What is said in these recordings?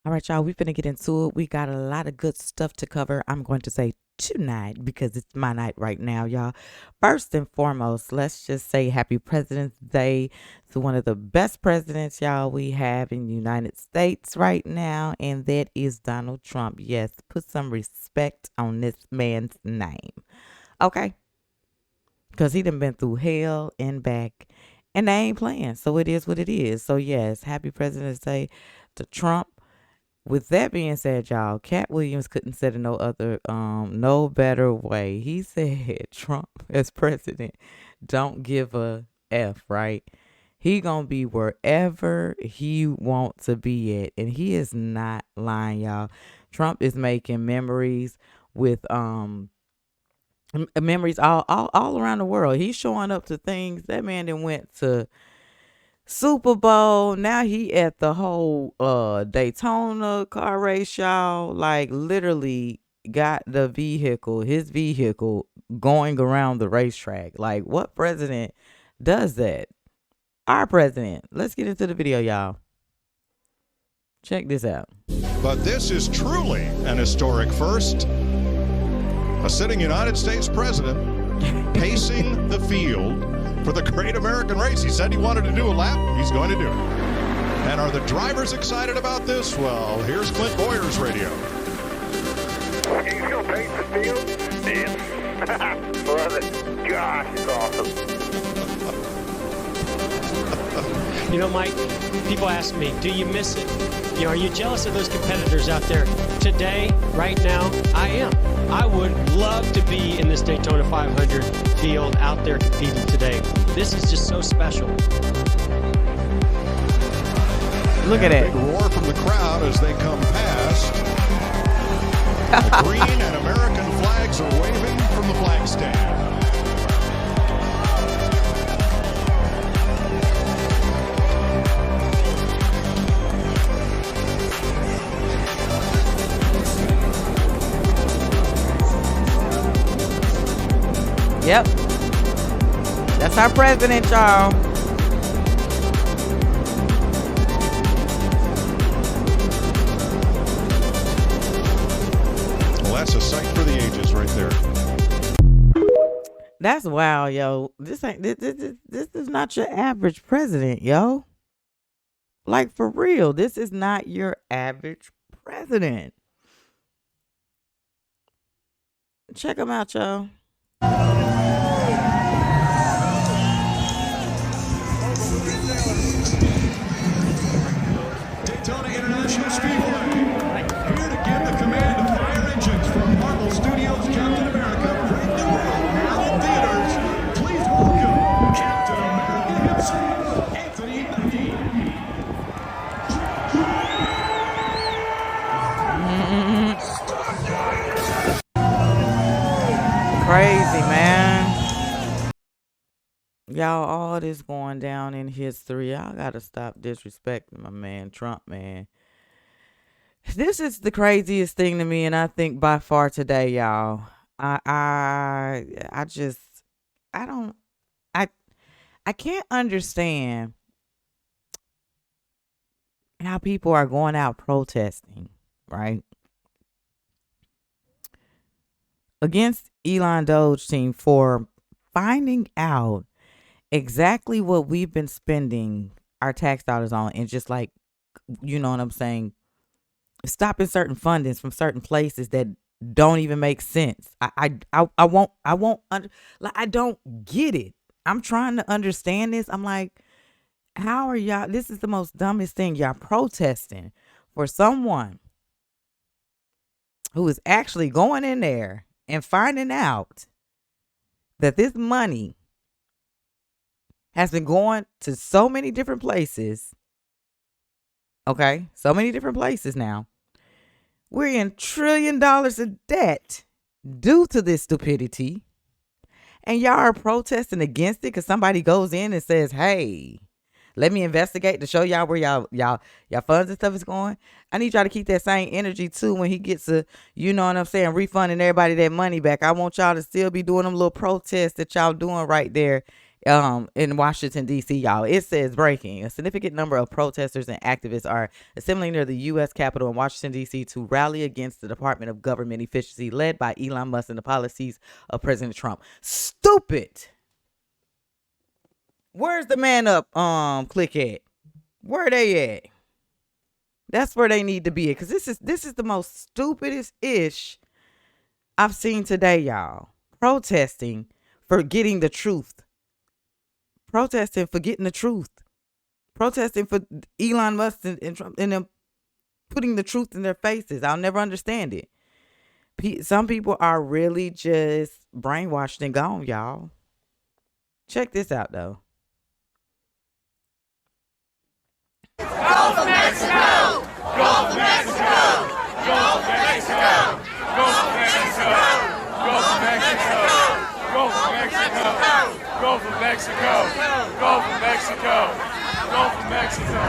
All right, y'all, we're going to get into it. We got a lot of good stuff to cover. I'm going to say tonight because it's my night right now, y'all. First and foremost, let's just say happy President's Day to one of the best presidents, y'all, we have in the United States right now, and that is Donald Trump. Yes, put some respect on this man's name, okay? Because he done been through hell and back, and they ain't playing, so it is what it is. So, yes, happy President's Day to Trump. With that being said, y'all, Cat Williams couldn't say it no better way. He said Trump as president don't give a F, right? He gonna be wherever he wants to be at. And he is not lying, y'all. Trump is making memories with memories all around the world. He's showing up to things. That man then went to Super Bowl. Now he at the whole Daytona car race, y'all. Like literally got his vehicle going around the racetrack. Like what president does that? Our president. Let's get into the video, y'all. Check this out. But this is truly an historic first. A sitting United States president pacing the field for the great American race. He said he wanted to do a lap. He's going to do it. And are the drivers excited about this? Well, here's Clint Boyer's radio. He's going to pace the field? Yes. Love it. Gosh, it's awesome. You know, Mike, people ask me, do you miss it? You know, are you jealous of those competitors out there? Today, right now, I am. I would love to be in this Daytona 500 field out there competing today. This is just so special. Look at it. Big roar from the crowd as they come past. The green and American flags are waving from the flag stand. Yep. That's our president, y'all. Well, that's a sight for the ages right there. That's wild, yo. This is not your average president, yo. Like for real, this is not your average president. Check him out, y'all. Daytona International Speedway. Here to give the command of fire engines from Marvel Studios Captain America Brave New World now in theaters. Please welcome Captain America himself, Anthony Mackie. Crazy, man. Y'all, all this going down in history. Y'all gotta stop disrespecting my man Trump, man. This is the craziest thing to me, and I think by far today, y'all. I just I don't I can't understand how people are going out protesting, right? Against Elon Doge team for finding out exactly what we've been spending our tax dollars on, and just like, you know what I'm saying, stopping certain fundings from certain places that don't even make sense. I won't like, I don't get it. I'm trying to understand this. I'm like, how are y'all? This is the most dumbest thing. Y'all protesting for someone who is actually going in there and finding out that this money has been going to so many different places. Okay, so many different places now. We're in $1 trillion of debt due to this stupidity. And y'all are protesting against it because somebody goes in and says, hey, let me investigate to show y'all where y'all funds and stuff is going. I need y'all to keep that same energy too when he gets a, you know what I'm saying, refunding everybody that money back. I want y'all to still be doing them little protests that y'all doing right there in Washington, D.C., y'all. It says breaking. A significant number of protesters and activists are assembling near the U.S. Capitol in Washington, D.C. to rally against the Department of Government Efficiency led by Elon Musk and the policies of President Trump. Stupid. Where's the man up click at? Where they at? That's where they need to be at, because this is the most stupidest ish I've seen today, y'all. Protesting for getting the truth. Protesting for getting the truth. Protesting for Elon Musk and Trump and them putting the truth in their faces. I'll never understand it. Some people are really just brainwashed and gone, y'all. Check this out, though. Go for Mexico! Go for Mexico! Go for Mexico! Go for Mexico! Go for Mexico! Go for Mexico! Go for Mexico! Go for Mexico! Go for Mexico!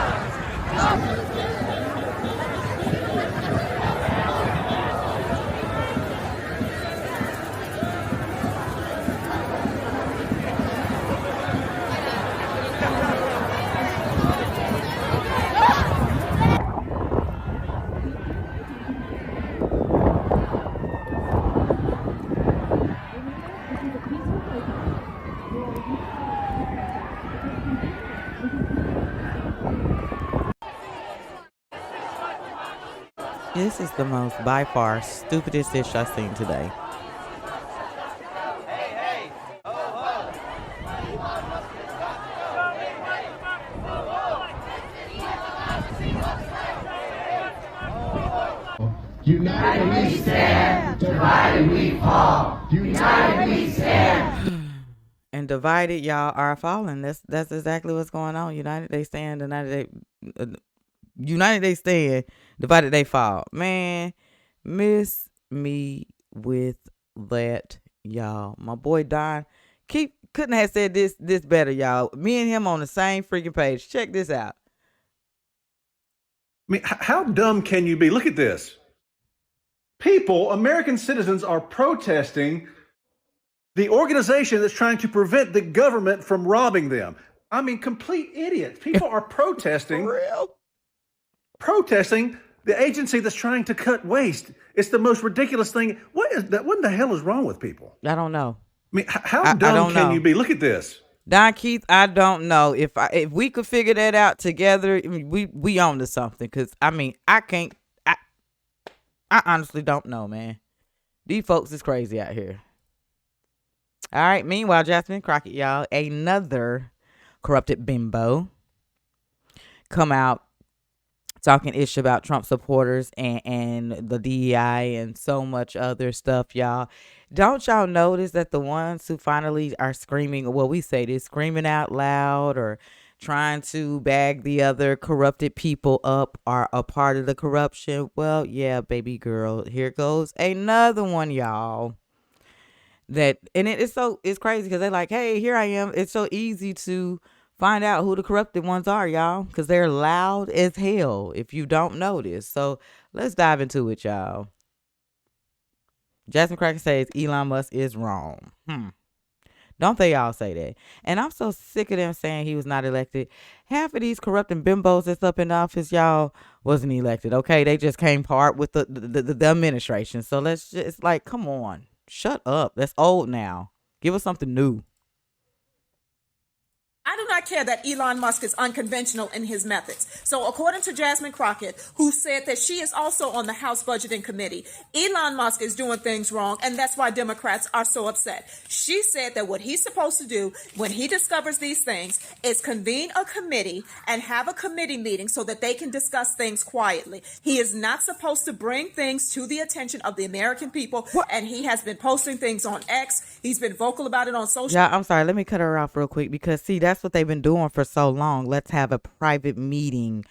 This is the most, by far, stupidest dish I've seen today. United we stand, divided we fall. United we stand. And divided, y'all are falling. That's exactly what's going on. United they stand, United they stand, divided they fall. Man, miss me with that, y'all. My boy Don couldn't have said this better, y'all. Me and him on the same freaking page. Check this out. I mean, how dumb can you be? Look at this. People, American citizens, are protesting the organization that's trying to prevent the government from robbing them. I mean, complete idiots. People are protesting. For real? Protesting the agency that's trying to cut waste. It's the most ridiculous thing. What in the hell is wrong with people? I don't know. I mean, how dumb can you be? Look at this. Don Keith, I don't know if we could figure that out together. I mean, we on to something, because I mean, I honestly don't know, man. These folks is crazy out here. All right. Meanwhile, Jasmine, Crockett, y'all, another corrupted bimbo, come out talking ish about Trump supporters and the DEI and so much other stuff, y'all. Don't y'all notice that the ones who finally are screaming, well, we say this, screaming out loud or trying to bag the other corrupted people up are a part of the corruption? Well, yeah, baby girl, here goes another one, y'all. It's crazy because they're like, hey, here I am. It's so easy to find out who the corrupted ones are, y'all, because they're loud as hell if you don't notice. So let's dive into it, y'all. Jasmine Crockett says Elon Musk is wrong. Don't they all say that? And I'm so sick of them saying he was not elected. Half of these corrupting bimbos that's up in office, y'all, wasn't elected. Okay, they just came part with the administration. So it's like, come on, shut up. That's old now. Give us something new. I do not care that Elon Musk is unconventional in his methods. So according to Jasmine Crockett, who said that she is also on the House Budgeting Committee, Elon Musk is doing things wrong, and that's why Democrats are so upset. She said that what he's supposed to do when he discovers these things is convene a committee and have a committee meeting so that they can discuss things quietly. He is not supposed to bring things to the attention of the American people, and he has been posting things on X. He's been vocal about it on social. Yeah, I'm sorry. Let me cut her off real quick, because see, that's what they've been doing for so long. Let's have a private meeting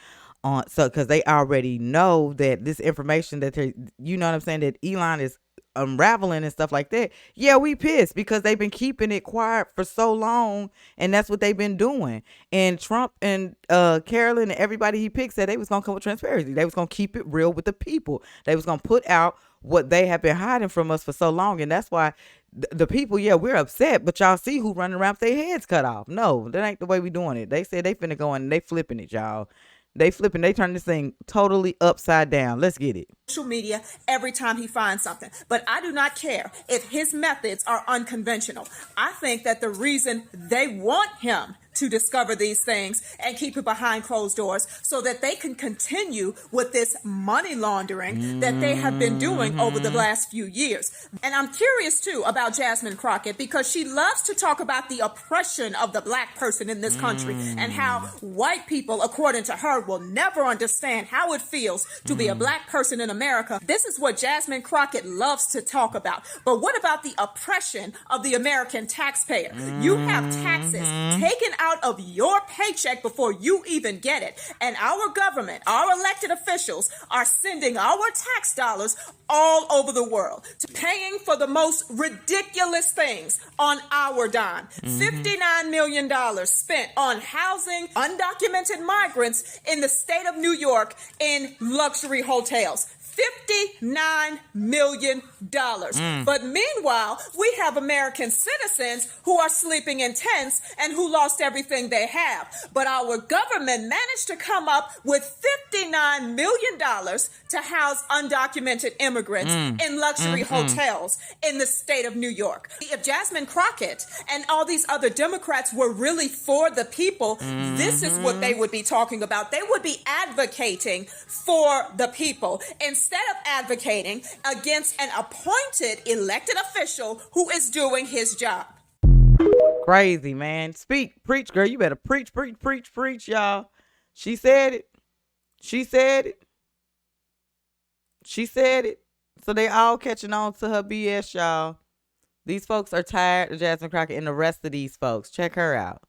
because they already know that this information that you know what I'm saying, that Elon is unraveling and stuff like that. Yeah, we pissed because they've been keeping it quiet for so long, and that's what they've been doing. And Trump and Carolyn and everybody he picked said they was gonna come with transparency. They was gonna keep it real with the people. They was gonna put out what they have been hiding from us for so long, and that's why The people, yeah, we're upset, but y'all see who running around with their heads cut off. No, that ain't the way we doing it. They said they finna go and they flipping it, y'all. They turn this thing totally upside down. Let's get it. Social media every time he finds something. But I do not care if his methods are unconventional. I think that the reason they want him to discover these things and keep it behind closed doors so that they can continue with this money laundering that they have been doing over the last few years. And I'm curious too about Jasmine Crockett because she loves to talk about the oppression of the black person in this country and how white people, according to her, will never understand how it feels to be a black person in America. This is what Jasmine Crockett loves to talk about. But what about the oppression of the American taxpayer? You have taxes taken out of your paycheck before you even get it. And our government, our elected officials are sending our tax dollars all over the world to paying for the most ridiculous things on our dime. $59 million spent on housing undocumented migrants in the state of New York in luxury hotels. $59 million. But meanwhile, we have American citizens who are sleeping in tents and who lost everything they have. But our government managed to come up with $59 million to house undocumented immigrants in luxury hotels in the state of New York. If Jasmine Crockett and all these other Democrats were really for the people, this is what they would be talking about. They would be advocating for the people instead of advocating against an appointed elected official who is doing his job. Crazy, man. Speak, preach, girl. You better preach, y'all. She said it. She said it. She said it. So they all catching on to her BS, y'all. These folks are tired of Jasmine Crockett and the rest of these folks. Check her out.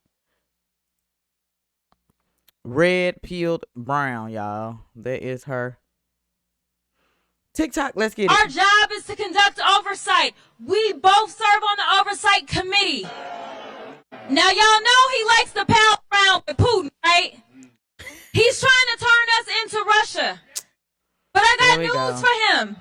Red peeled brown, y'all. That is her TikTok. Let's get it. Our job is to conduct oversight. We both serve on the oversight committee. Now, y'all know he likes to pal around with Putin, right? He's trying to turn us into Russia. But I got news for him.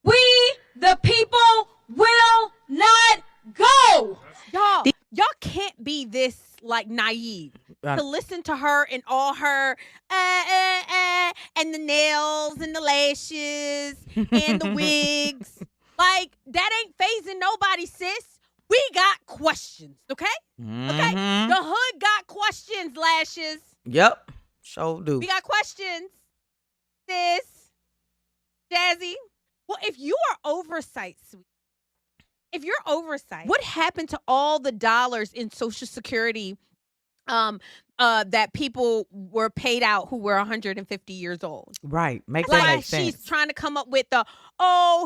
We, the people, will not go. Y'all can't be this like naive to listen to her and all her and the nails and the lashes and the wigs. Like, that ain't phasing nobody, sis. We got questions, okay? Okay? The hood got questions, lashes. Yep. Sure do. We got questions, sis. Jazzy. Well, if you are oversight, sweet. If you're oversight, what happened to all the dollars in Social Security that people were paid out who were 150 years old? Right. Makes that make sense. She's trying to come up with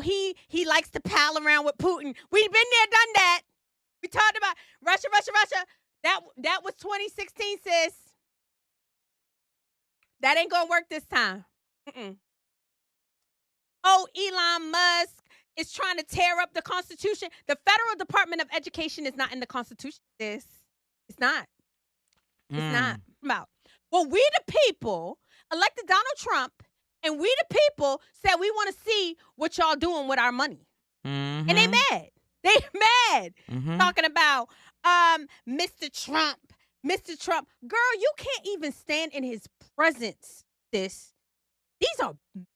he likes to pal around with Putin. We've been there, done that. We talked about Russia. That was 2016, sis. That ain't gonna work this time. Elon Musk is trying to tear up the Constitution. The Federal Department of Education is not in the Constitution. It's not. It's not about. Well, we the people elected Donald Trump, and we the people said we want to see what y'all doing with our money. And they mad. They mad. Talking about Mr. Trump. Mr. Trump. Girl, you can't even stand in his presence, sis. These are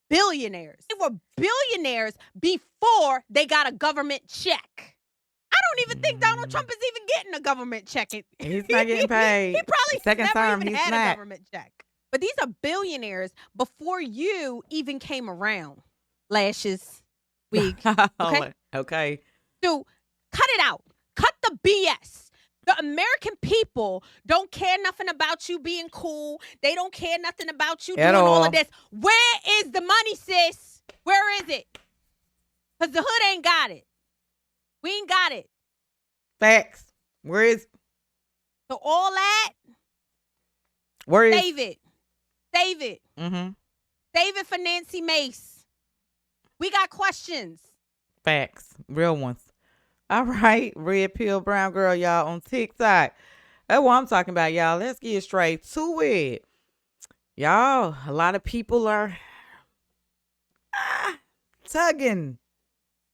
billionaires. They were billionaires before they got a government check. I don't even think Donald Trump is even getting a government check. He's not getting paid. He probably second never term, even he's had not. a government check. But these are billionaires before you even came around. Lashes, wig. Okay? Okay. So cut it out. Cut the BS. The American people don't care nothing about you being cool. They don't care nothing about you doing all of this. Where is the money, sis? Where is it? Because the hood ain't got it. We ain't got it. Facts. Where is? So all that. Where is? Save it. Save it. Save it for Nancy Mace. We got questions. Facts. Real ones. All right. Red pill brown girl, y'all, on TikTok. That's what I'm talking about, y'all. Let's get straight to it. Y'all, a lot of people are tugging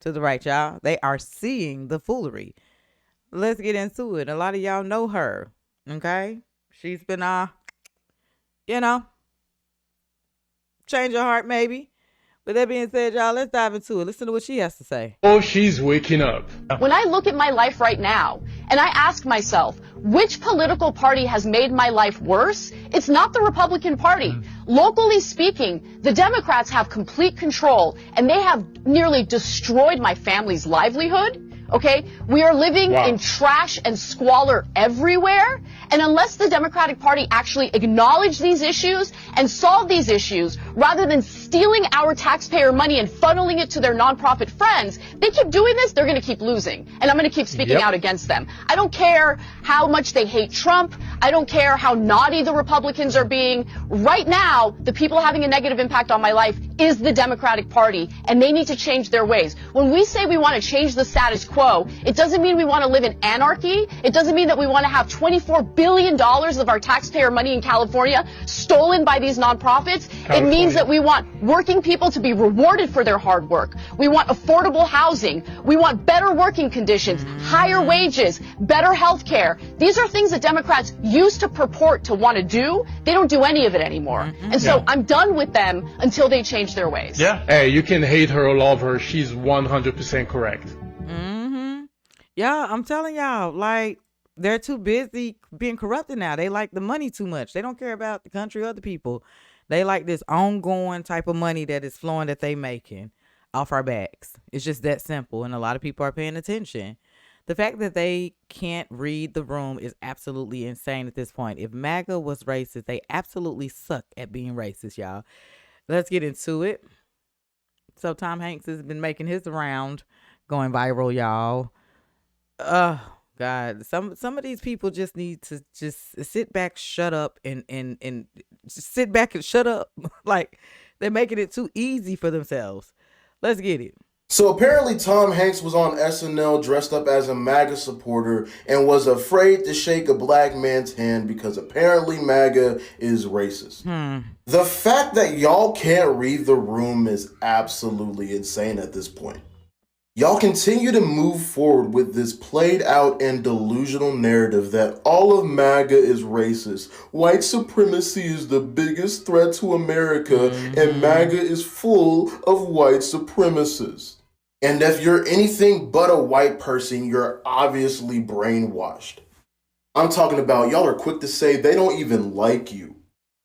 to the right, y'all. They are seeing the foolery. Let's get into it. A lot of y'all know her. Okay? She's been you know, change your heart maybe. With that being said, y'all, let's dive into it. Listen to what she has to say. Oh, she's waking up. When I look at my life right now and I ask myself, which political party has made my life worse? It's not the Republican Party. Locally speaking, the Democrats have complete control and they have nearly destroyed my family's livelihood. Okay, we are living in trash and squalor everywhere. And unless the Democratic Party actually acknowledge these issues and solve these issues, rather than stealing our taxpayer money and funneling it to their nonprofit friends, they keep doing this, they're going to keep losing. And I'm going to keep speaking out against them. I don't care how much they hate Trump. I don't care how naughty the Republicans are being. Right now, the people having a negative impact on my life is the Democratic Party, and they need to change their ways. When we say we want to change the status quo, it doesn't mean we want to live in anarchy. It doesn't mean that we want to have $24 billion of our taxpayer money in California stolen by these nonprofits. It means that we want working people to be rewarded for their hard work. We want affordable housing. We want better working conditions, higher wages, better health care. These are things that Democrats used to purport to want to do. They don't do any of it anymore. And so I'm done with them until they change their ways. Yeah. Hey, you can hate her or love her. She's 100% correct. Yeah, I'm telling y'all, like, they're too busy being corrupted now. They like the money too much. They don't care about the country or the people. They like this ongoing type of money that is flowing that they making off our backs. It's just that simple. And a lot of people are paying attention. The fact that they can't read the room is absolutely insane at this point. If MAGA was racist, they absolutely suck at being racist, y'all. Let's get into it. So Tom Hanks has been making his round, going viral, y'all. Oh God, some of these people just need to just sit back, shut up, and just sit back and shut up. Like, they're making it too easy for themselves. Let's get it. So apparently Tom Hanks was on SNL dressed up as a MAGA supporter and was afraid to shake a black man's hand because apparently MAGA is racist. The fact that y'all can't read the room is absolutely insane at this point. Y'all continue to move forward with this played out and delusional narrative that all of MAGA is racist. White supremacy is the biggest threat to America, and MAGA is full of white supremacists. And if you're anything but a white person, you're obviously brainwashed. I'm talking about y'all are quick to say they don't even like you.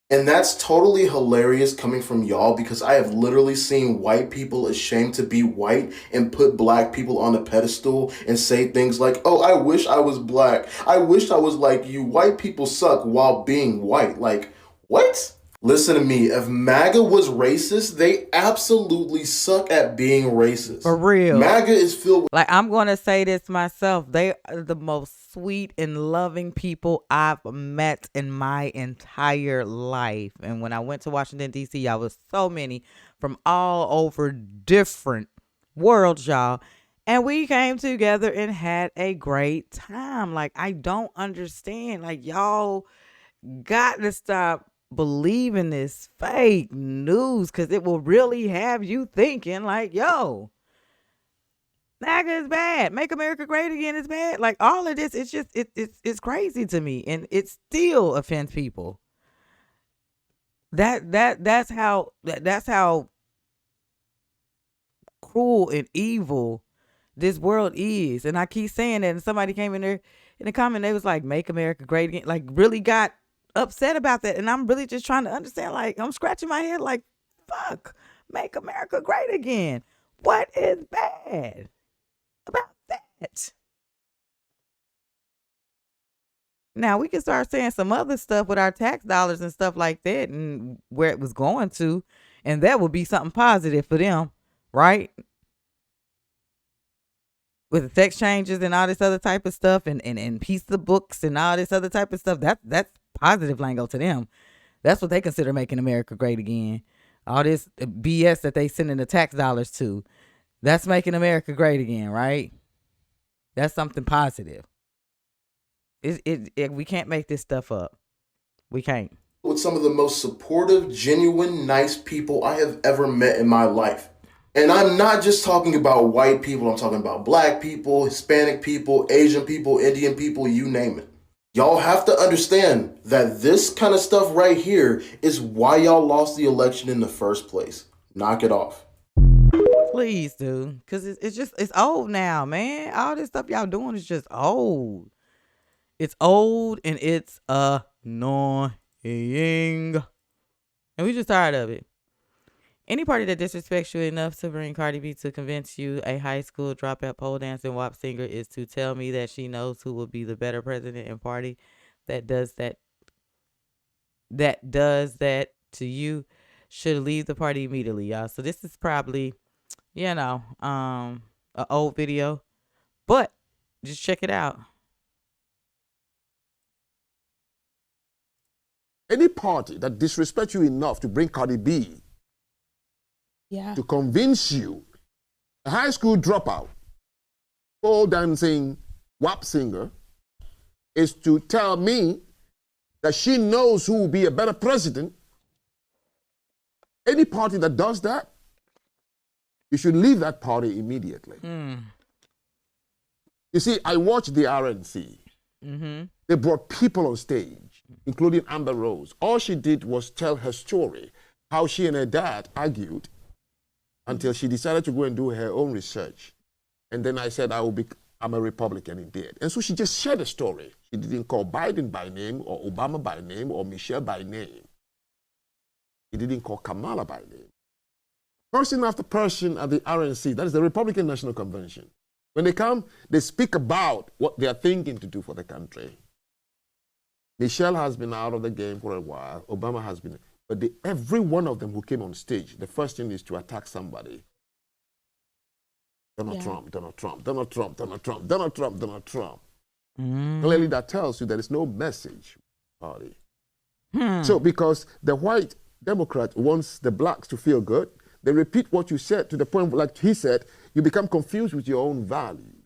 And that's totally hilarious coming from y'all because I have literally seen white people ashamed to be white and put black people on a pedestal and say things like, oh, I wish I was black. I wish I was like you. White people suck while being white. Like, what? Listen to me. If MAGA was racist, they absolutely suck at being racist. For real. MAGA is filled with... Like, I'm going to say this myself. They are the most sweet and loving people I've met in my entire life. And when I went to Washington, D.C., I was so many from all over different worlds, y'all. And we came together and had a great time. Like, I don't understand. Like, y'all got to stop believing this fake news because it will really have you thinking like, yo, MAGA is bad. Make America Great Again is bad. Like, all of this, it's just, it's crazy to me. And it still offends people. That's how cruel and evil this world is. And I keep saying that, and somebody came in there in the comment, they was like, make America Great Again. Like, really got upset about that. And I'm really just trying to understand, like, I'm scratching my head like, fuck, make America great again. What is bad about that? Now we can start saying some other stuff with our tax dollars and stuff like that and where it was going to, and that would be something positive for them, right? With the tax changes and all this other type of stuff and piece of books and all this other type of stuff, that's positive lingo to them. That's what they consider making America great again. All this BS that they sending the tax dollars to, that's making America great again, right? That's something positive. We can't make this stuff up. We can't. With some of the most supportive, genuine, nice people I have ever met in my life. And I'm not just talking about white people, I'm talking about black people, Hispanic people, Asian people, Indian people, you name it. Y'all have to understand that this kind of stuff right here is why y'all lost the election in the first place. Knock it off. Please do. Because it's old now, man. All this stuff y'all doing is just old. It's old and it's annoying. And we just tired of it. Any party that disrespects you enough to bring Cardi B to convince you a high school dropout pole dancing WAP singer is to tell me that she knows who will be the better president and party that does that to you should leave the party immediately, y'all. So this is probably, an old video, but just check it out. Any party that disrespects you enough to bring Cardi B to convince you, a high school dropout, pole dancing WAP singer, is to tell me that she knows who will be a better president. Any party that does that, you should leave that party immediately. You see, I watched the RNC. They brought people on stage, including Amber Rose. All she did was tell her story, how she and her dad argued until she decided to go and do her own research. And then I said, I'm a Republican indeed. And so she just shared a story. She didn't call Biden by name or Obama by name or Michelle by name. He didn't call Kamala by name. Person after person at the RNC, that is the Republican National Convention, when they come, they speak about what they are thinking to do for the country. Michelle has been out of the game for a while. Obama has been. But every one of them who came on stage, the first thing is to attack somebody. Donald Trump, Donald Trump, Donald Trump, Donald Trump, Donald Trump, Donald Trump. Clearly that tells you there is no message party. So because the white Democrat wants the blacks to feel good, they repeat what you said to the point, like he said, you become confused with your own values.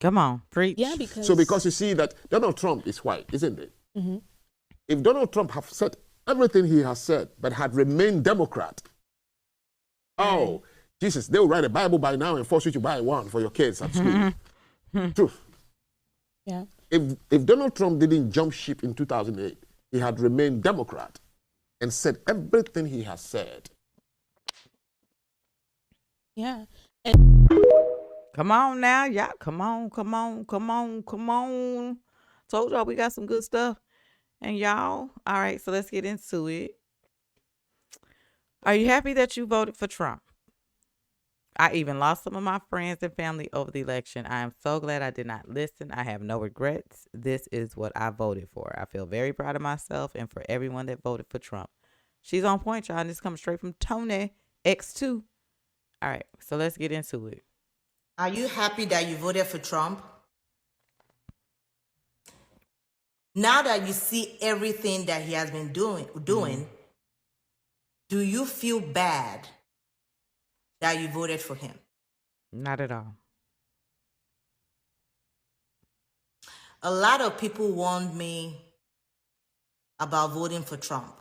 Come on, preach. Yeah, because you see that Donald Trump is white, isn't it? If Donald Trump have said everything he has said, but had remained Democrat, oh, Jesus, they'll write a Bible by now and force you to buy one for your kids at school. Truth. Yeah. If Donald Trump didn't jump ship in 2008, he had remained Democrat and said everything he has said. Yeah. Come on now, y'all. Come on. Told y'all we got some good stuff. And y'all, all right, so let's get into it. Are you happy that you voted for Trump? I even lost some of my friends and family over the election. I am so glad I did not listen. I have no regrets. This is what I voted for. I feel very proud of myself and for everyone that voted for Trump. She's on point, y'all. And this comes straight from Tony X2. All right, so let's get into it. Are you happy that you voted for Trump? Now that you see everything that he has been doing, do you feel bad that you voted for him? Not at all. A lot of people warned me about voting for Trump,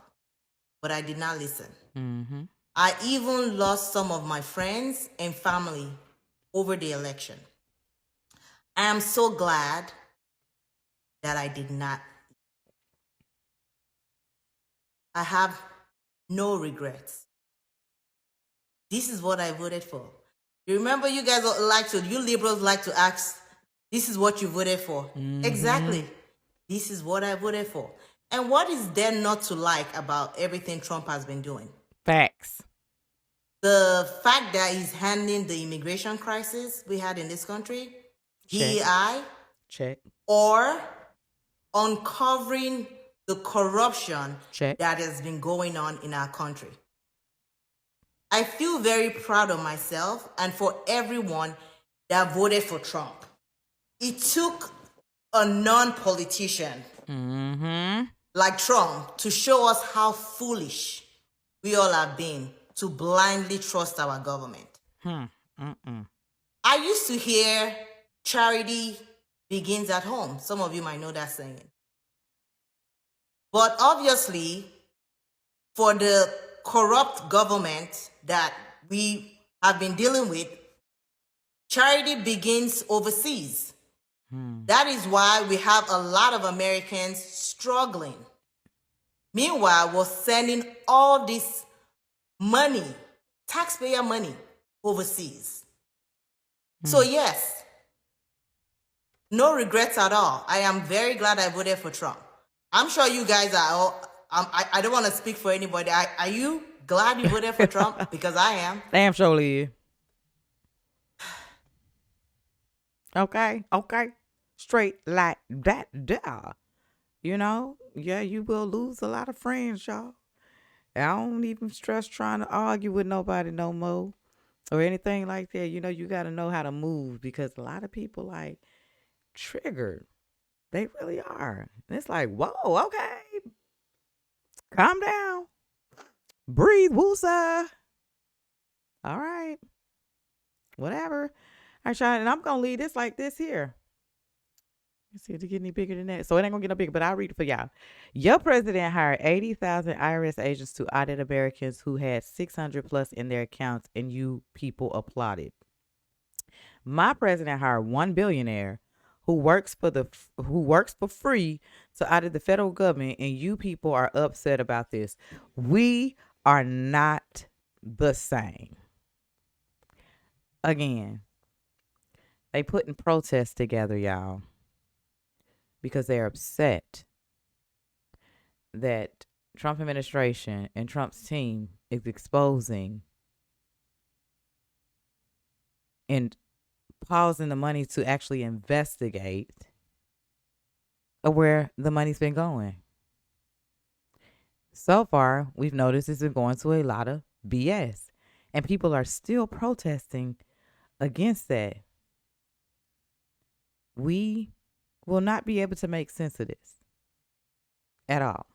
but I did not listen. I even lost some of my friends and family over the election. I am so glad that I did not. I have no regrets. This is what I voted for. You remember you guys you liberals like to ask, this is what you voted for. Exactly. This is what I voted for. And what is there not to like about everything Trump has been doing? Facts. The fact that he's handling the immigration crisis we had in this country, DEI, or uncovering the corruption that has been going on in our country. I feel very proud of myself and for everyone that voted for Trump. It took a non-politician like Trump to show us how foolish we all have been to blindly trust our government. I used to hear charity begins at home. Some of you might know that saying. But obviously, for the corrupt government that we have been dealing with, charity begins overseas. That is why we have a lot of Americans struggling. Meanwhile, we're sending all this money, taxpayer money, overseas. So yes, no regrets at all. I am very glad I voted for Trump. I'm sure you guys are all, I don't want to speak for anybody. Are you glad you voted for Trump? Because I am. Damn surely. Okay. Straight like that there. You know? Yeah, you will lose a lot of friends, y'all. I don't even stress trying to argue with nobody no more or anything like that. You know, you got to know how to move because a lot of people like triggered. They really are. And it's like, whoa, okay. Calm down. Breathe, woosah. All right. Whatever. All right, y'all. And I'm going to leave this like this here. Let's see if it get any bigger than that. So it ain't going to get no bigger, but I'll read it for y'all. Your president hired 80,000 IRS agents to audit Americans who had 600 plus in their accounts, and you people applauded. My president hired one billionaire who works for free to audit the federal government, and you people are upset about this. We are not the same. Again, they putting protests together, y'all, because they're upset that Trump administration and Trump's team is exposing and pausing the money to actually investigate where the money's been going. So far, we've noticed it's been going to a lot of BS, and people are still protesting against that. We will not be able to make sense of this at all.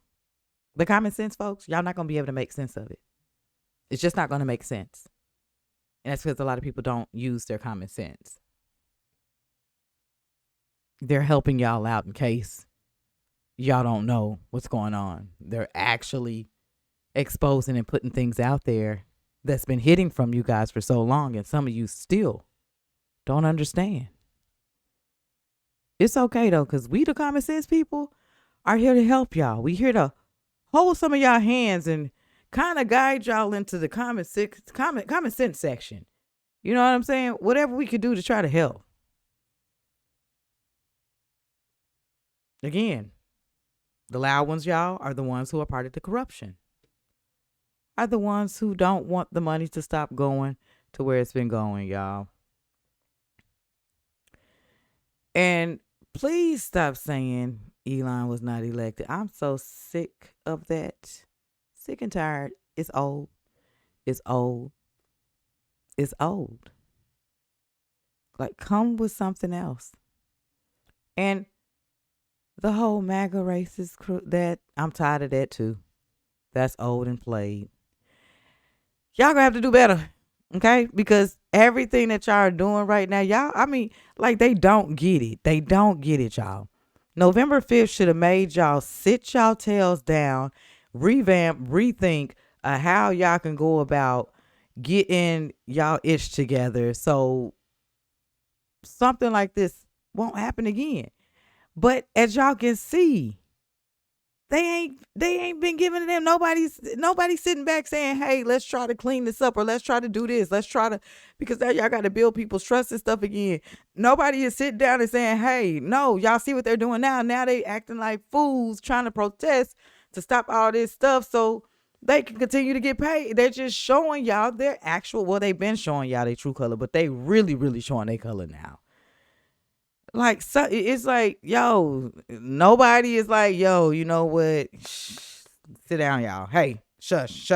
The common sense, folks, y'all not going to be able to make sense of it. It's just not going to make sense. And that's because a lot of people don't use their common sense. They're helping y'all out in case y'all don't know what's going on. They're actually exposing and putting things out there that's been hidden from you guys for so long, and some of you still don't understand. It's okay, though, because we, the common sense people, are here to help y'all. We here to hold some of y'all hands and kind of guide y'all into the common sense section. You know what I'm saying? Whatever we could do to try to help. Again, the loud ones, y'all, are the ones who are part of the corruption. Are the ones who don't want the money to stop going to where it's been going, y'all. And please stop saying Elon was not elected. I'm so sick of that. Sick and tired. It's old. It's old. It's old. Like, come with something else. And the whole MAGA racist crew, that I'm tired of that too. That's old and played. Y'all gonna have to do better, okay? Because everything that y'all are doing right now, y'all, I mean, like, they don't get it. They don't get it, y'all. November 5th should have made y'all sit y'all tails down, revamp, rethink how y'all can go about getting y'all itch together so something like this won't happen again. But as y'all can see, they ain't been giving them, nobody's sitting back saying, hey, let's try to clean this up, or let's try to do this. Let's try to, because now y'all got to build people's trust and stuff again. Nobody is sitting down and saying, hey, no, y'all see what they're doing now. Now they acting like fools trying to protest to stop all this stuff so they can continue to get paid. They're just showing y'all their actual, well, they've been showing y'all their true color, but they really, really showing their color now. Like, so it's like, yo, nobody is like, yo, you know what? Shh, sit down, y'all. Hey, shush.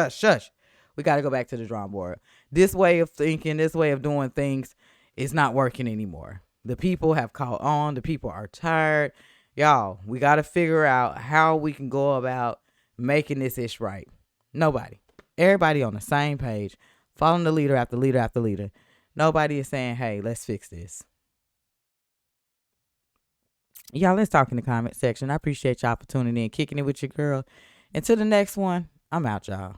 We got to go back to the drawing board. This way of thinking, this way of doing things is not working anymore. The people have caught on. The people are tired. Y'all, we got to figure out how we can go about making this ish right. Nobody. Everybody on the same page, following the leader after leader after leader. Nobody is saying, hey, let's fix this. Y'all, let's talk in the comment section. I appreciate y'all for tuning in, kicking it with your girl. Until the next one, I'm out, y'all.